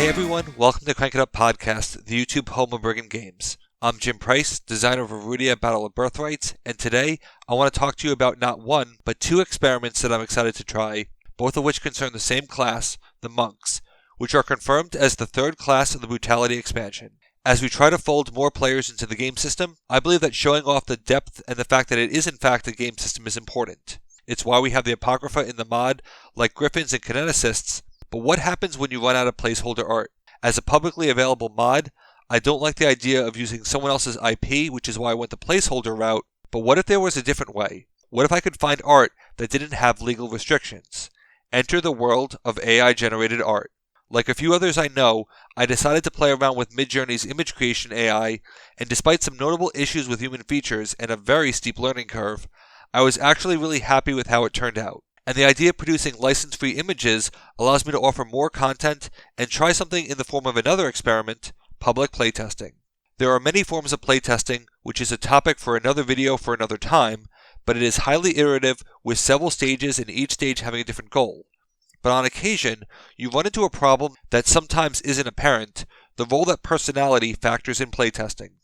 Hey everyone, welcome to Crank It Up Podcast, the YouTube home of Brigand Games. I'm Jim Price, designer of Erudia Battle of Birthrights, and today I want to talk to you about not one, but two experiments that I'm excited to try, both of which concern the same class, the Monks, which are confirmed as the third class of the Brutality expansion. As we try to fold more players into the game system, I believe that showing off the depth and the fact that it is in fact a game system is important. It's why we have the Apocrypha in the mod, like Griffins and Kineticists. But what happens when you run out of placeholder art? As a publicly available mod, I don't like the idea of using someone else's IP, which is why I went the placeholder route. But what if there was a different way? What if I could find art that didn't have legal restrictions? Enter the world of AI-generated art. Like a few others I know, I decided to play around with Midjourney's image creation AI, and despite some notable issues with human features and a very steep learning curve, I was actually really happy with how it turned out. And the idea of producing license-free images allows me to offer more content and try something in the form of another experiment, public playtesting. There are many forms of playtesting, which is a topic for another video for another time, but it is highly iterative with several stages and each stage having a different goal. But on occasion, you run into a problem that sometimes isn't apparent, the role that personality factors in playtesting.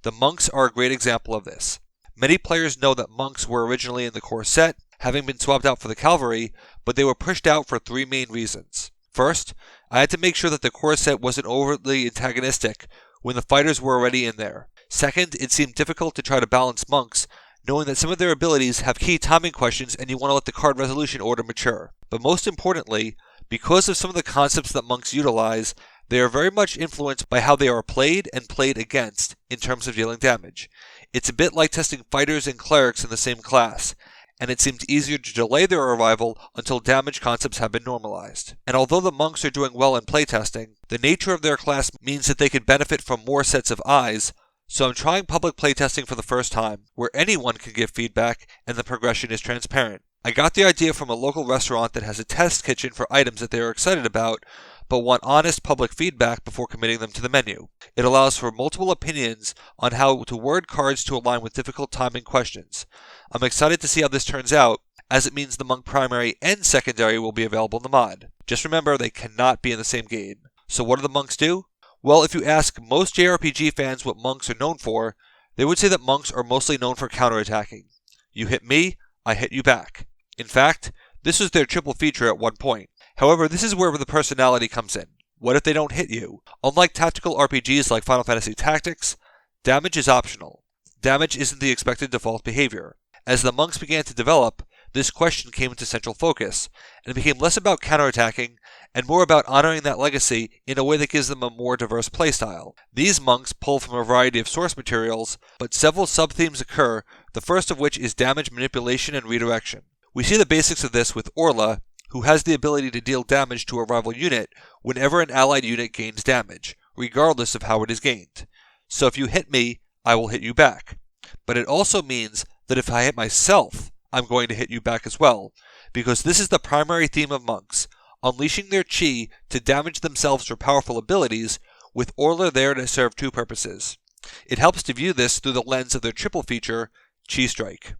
The Monks are a great example of this. Many players know that Monks were originally in the core set, having been swapped out for the Cavalry, but they were pushed out for three main reasons. First, I had to make sure that the core set wasn't overtly antagonistic when the fighters were already in there. Second, it seemed difficult to try to balance Monks, knowing that some of their abilities have key timing questions and you want to let the card resolution order mature. But most importantly, because of some of the concepts that Monks utilize, they are very much influenced by how they are played and played against in terms of dealing damage. It's a bit like testing fighters and clerics in the same class, and it seemed easier to delay their arrival until damage concepts have been normalized. And although the Monks are doing well in playtesting, the nature of their class means that they could benefit from more sets of eyes, so I'm trying public playtesting for the first time, where anyone can give feedback and the progression is transparent. I got the idea from a local restaurant that has a test kitchen for items that they are excited about, but want honest public feedback before committing them to the menu. It allows for multiple opinions on how to word cards to align with difficult timing questions. I'm excited to see how this turns out, as it means the Monk primary and secondary will be available in the mod. Just remember, they cannot be in the same game. So what do the Monks do? Well, if you ask most JRPG fans what Monks are known for, they would say that Monks are mostly known for counterattacking. You hit me, I hit you back. In fact, this was their triple feature at one point. However, this is where the personality comes in. What if they don't hit you? Unlike tactical RPGs like Final Fantasy Tactics, damage is optional. Damage isn't the expected default behavior. As the Monks began to develop, this question came into central focus, and it became less about counterattacking and more about honoring that legacy in a way that gives them a more diverse playstyle. These Monks pull from a variety of source materials, but several sub-themes occur, the first of which is damage manipulation and redirection. We see the basics of this with Orla, who has the ability to deal damage to a rival unit whenever an allied unit gains damage, regardless of how it is gained. So if you hit me, I will hit you back. But it also means that if I hit myself, I'm going to hit you back as well, because this is the primary theme of Monks, unleashing their chi to damage themselves for powerful abilities, with Orla there to serve two purposes. It helps to view this through the lens of their triple feature, Chi Strike.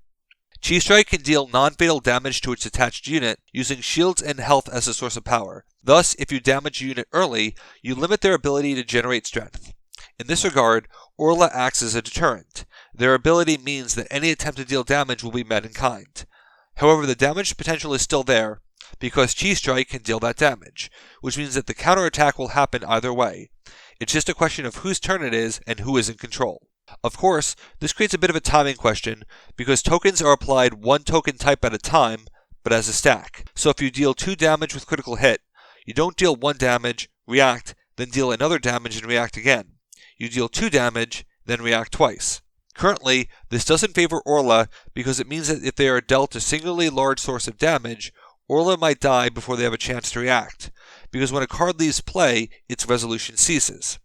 Chi Strike can deal non-fatal damage to its attached unit using shields and health as a source of power. Thus, if you damage a unit early, you limit their ability to generate strength. In this regard, Orla acts as a deterrent. Their ability means that any attempt to deal damage will be met in kind. However, the damage potential is still there, because Chi Strike can deal that damage, which means that the counterattack will happen either way. It's just a question of whose turn it is and who is in control. Of course, this creates a bit of a timing question, because tokens are applied one token type at a time, but as a stack. So if you deal 2 damage with critical hit, you don't deal 1 damage, react, then deal another damage and react again. You deal 2 damage, then react twice. Currently, this doesn't favor Orla because it means that if they are dealt a singularly large source of damage, Orla might die before they have a chance to react, because when a card leaves play, its resolution ceases.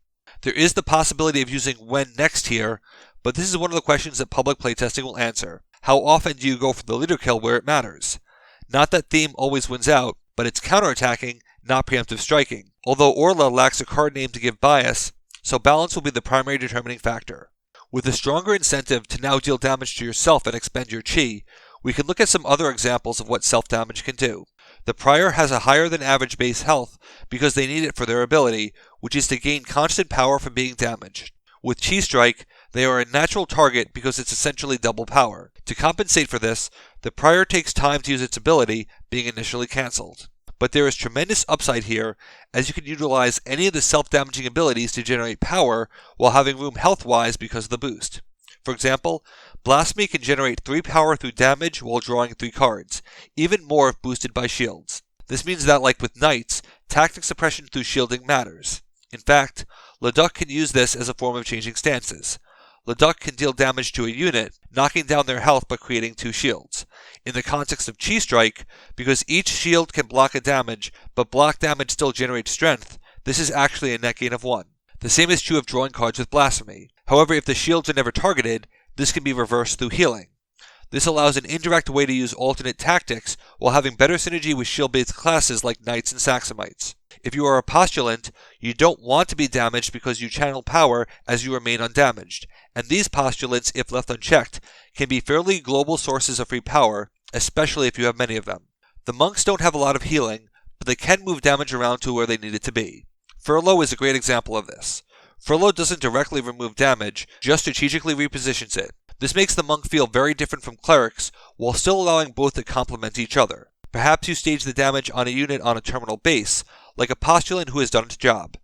There is the possibility of using when next here, but this is one of the questions that public playtesting will answer. How often do you go for the leader kill where it matters? Not that theme always wins out, but it's counterattacking, not preemptive striking. Although Orla lacks a card name to give bias, so balance will be the primary determining factor. With a stronger incentive to now deal damage to yourself and expend your chi, we can look at some other examples of what self-damage can do. The prior has a higher than average base health because they need it for their ability, which is to gain constant power from being damaged. With Chi Strike, they are a natural target because it's essentially double power. To compensate for this, the prior takes time to use its ability, being initially cancelled. But there is tremendous upside here, as you can utilize any of the self-damaging abilities to generate power while having room health-wise because of the boost. For example, Blasphemy can generate 3 power through damage while drawing 3 cards, even more if boosted by shields. This means that, like with Knights, tactic suppression through shielding matters. In fact, Leduc can use this as a form of changing stances. Leduc can deal damage to a unit, knocking down their health but creating 2 shields. In the context of Chi Strike, because each shield can block a damage, but block damage still generates strength, this is actually a net gain of 1. The same is true of drawing cards with Blasphemy. However, if the shields are never targeted, this can be reversed through healing. This allows an indirect way to use alternate tactics while having better synergy with shield-based classes like Knights and Saxamites. If you are a postulant, you don't want to be damaged because you channel power as you remain undamaged, and these postulants, if left unchecked, can be fairly global sources of free power, especially if you have many of them. The monks don't have a lot of healing, but they can move damage around to where they need it to be. Furlough is a great example of this. Furlough doesn't directly remove damage, just strategically repositions it. This makes the monk feel very different from clerics, while still allowing both to complement each other. Perhaps you stage the damage on a unit on a terminal base, like a postulant who has done its job.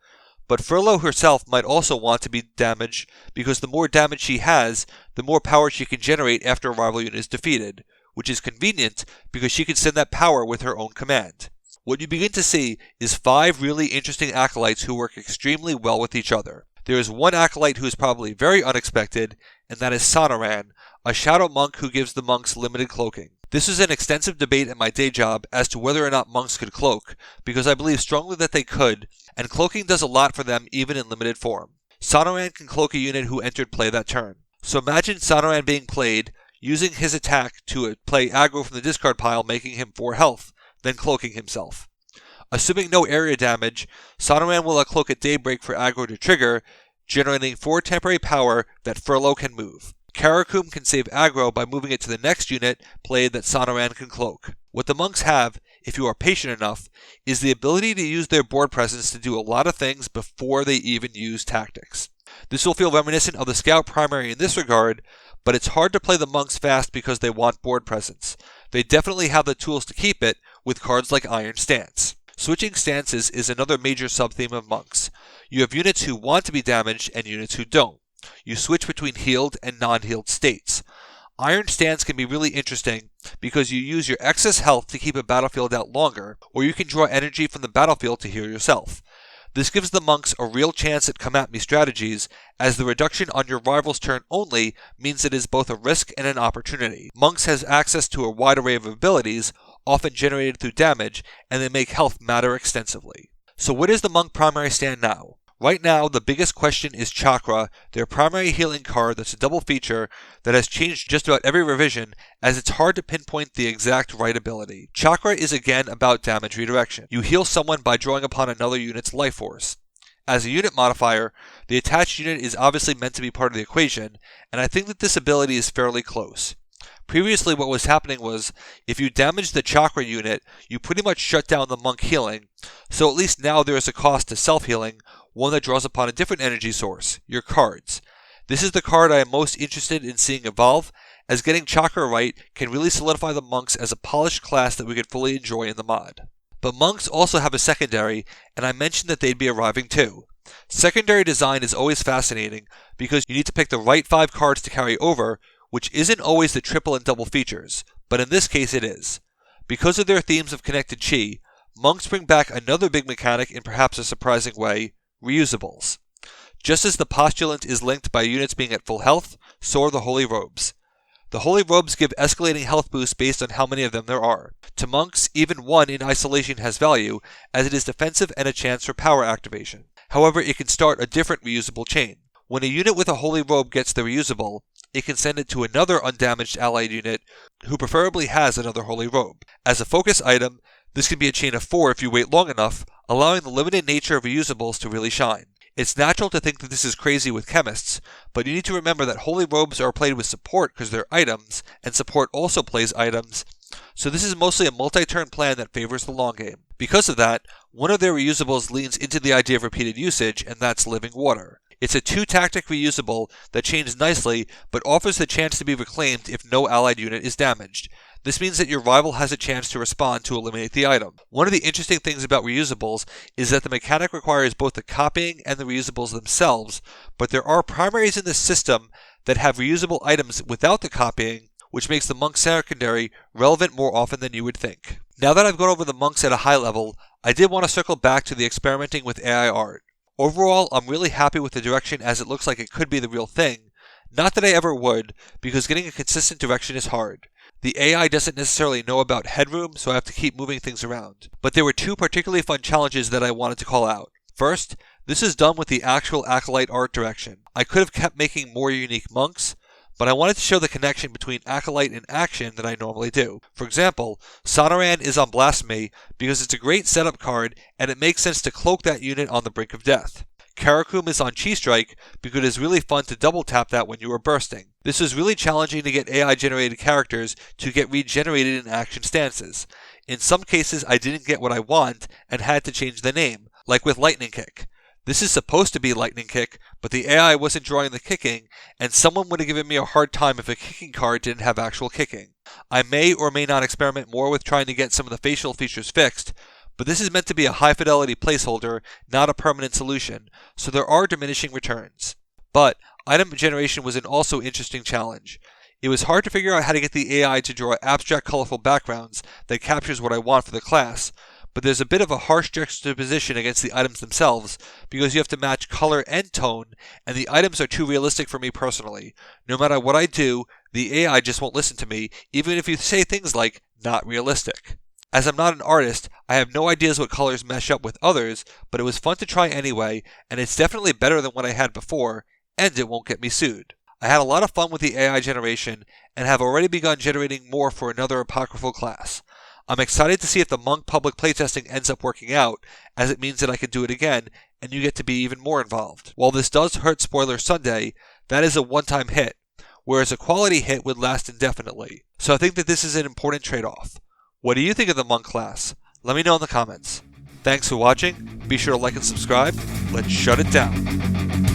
But Furlough herself might also want to be damaged, because the more damage she has, the more power she can generate after a rival unit is defeated, which is convenient because she can send that power with her own command. What you begin to see is 5 really interesting acolytes who work extremely well with each other. There is one acolyte who is probably very unexpected, and that is Sonoran, a shadow monk who gives the monks limited cloaking. This is an extensive debate in my day job as to whether or not monks could cloak, because I believe strongly that they could, and cloaking does a lot for them even in limited form. Sonoran can cloak a unit who entered play that turn. So imagine Sonoran being played, using his attack to play aggro from the discard pile, making him 4 health, then cloaking himself. Assuming no area damage, Sonoran will cloak at daybreak for aggro to trigger, generating 4 temporary power that Furlough can move. Karakum can save aggro by moving it to the next unit played that Sonoran can cloak. What the monks have, if you are patient enough, is the ability to use their board presence to do a lot of things before they even use tactics. This will feel reminiscent of the Scout primary in this regard, but it's hard to play the monks fast because they want board presence. They definitely have the tools to keep it with cards like Iron Stance. Switching stances is another major sub-theme of monks. You have units who want to be damaged and units who don't. You switch between healed and non-healed states. Iron Stance can be really interesting because you use your excess health to keep a battlefield out longer, or you can draw energy from the battlefield to heal yourself. This gives the monks a real chance at come-at-me strategies, as the reduction on your rival's turn only means it is both a risk and an opportunity. Monks has access to a wide array of abilities, often generated through damage, and they make health matter extensively. So where does the monk primary stand now? Right now, the biggest question is Chakra, their primary healing card that's a double feature that has changed just about every revision, as it's hard to pinpoint the exact right ability. Chakra is again about damage redirection. You heal someone by drawing upon another unit's life force. As a unit modifier, the attached unit is obviously meant to be part of the equation, and I think that this ability is fairly close. Previously, what was happening was, if you damaged the Chakra unit, you pretty much shut down the monk healing, so at least now there is a cost to self-healing, one that draws upon a different energy source, your cards. This is the card I am most interested in seeing evolve, as getting Chakra right can really solidify the monks as a polished class that we could fully enjoy in the mod. But monks also have a secondary, and I mentioned that they'd be arriving too. Secondary design is always fascinating, because you need to pick the right 5 cards to carry over, which isn't always the triple and double features, but in this case it is. Because of their themes of connected chi, monks bring back another big mechanic in perhaps a surprising way, reusables. Just as the postulant is linked by units being at full health, so are the Holy Robes. The Holy Robes give escalating health boosts based on how many of them there are. To monks, even 1 in isolation has value, as it is defensive and a chance for power activation. However, it can start a different reusable chain. When a unit with a Holy Robe gets the reusable, it can send it to another undamaged allied unit who preferably has another Holy Robe. As a focus item, this can be a chain of 4 if you wait long enough, allowing the limited nature of reusables to really shine. It's natural to think that this is crazy with chemists, but you need to remember that Holy Robes are played with support because they're items, and support also plays items, so this is mostly a multi-turn plan that favors the long game. Because of that, one of their reusables leans into the idea of repeated usage, and that's Living Water. It's a 2-tactic reusable that chains nicely, but offers the chance to be reclaimed if no allied unit is damaged. This means that your rival has a chance to respond to eliminate the item. One of the interesting things about reusables is that the mechanic requires both the copying and the reusables themselves, but there are primaries in the system that have reusable items without the copying, which makes the monk secondary relevant more often than you would think. Now that I've gone over the monks at a high level, I did want to circle back to the experimenting with AI art. Overall, I'm really happy with the direction as it looks like it could be the real thing. Not that I ever would, because getting a consistent direction is hard. The AI doesn't necessarily know about headroom, so I have to keep moving things around. But there were 2 particularly fun challenges that I wanted to call out. First, this is done with the actual Acolyte art direction. I could have kept making more unique monks, but I wanted to show the connection between Acolyte and action that I normally do. For example, Sonoran is on Blasphemy because it's a great setup card and it makes sense to cloak that unit on the brink of death. Karakum is on Chi Strike because it is really fun to double tap that when you are bursting. This was really challenging to get AI generated characters to get regenerated in action stances. In some cases I didn't get what I want and had to change the name, like with Lightning Kick. This is supposed to be Lightning Kick, but the AI wasn't drawing the kicking, and someone would have given me a hard time if a kicking card didn't have actual kicking. I may or may not experiment more with trying to get some of the facial features fixed, but this is meant to be a high-fidelity placeholder, not a permanent solution, so there are diminishing returns. But item generation was an also interesting challenge. It was hard to figure out how to get the AI to draw abstract, colorful backgrounds that captures what I want for the class, but there's a bit of a harsh juxtaposition against the items themselves because you have to match color and tone, and the items are too realistic for me personally. No matter what I do, the AI just won't listen to me, even if you say things like, not realistic. As I'm not an artist, I have no ideas what colors mesh up with others, but it was fun to try anyway, and it's definitely better than what I had before, and it won't get me sued. I had a lot of fun with the AI generation, and have already begun generating more for another apocryphal class. I'm excited to see if the monk public playtesting ends up working out, as it means that I can do it again, and you get to be even more involved. While this does hurt Spoiler Sunday, that is a one-time hit, whereas a quality hit would last indefinitely. So I think that this is an important trade-off. What do you think of the monk class? Let me know in the comments. Thanks for watching. Be sure to like and subscribe. Let's shut it down.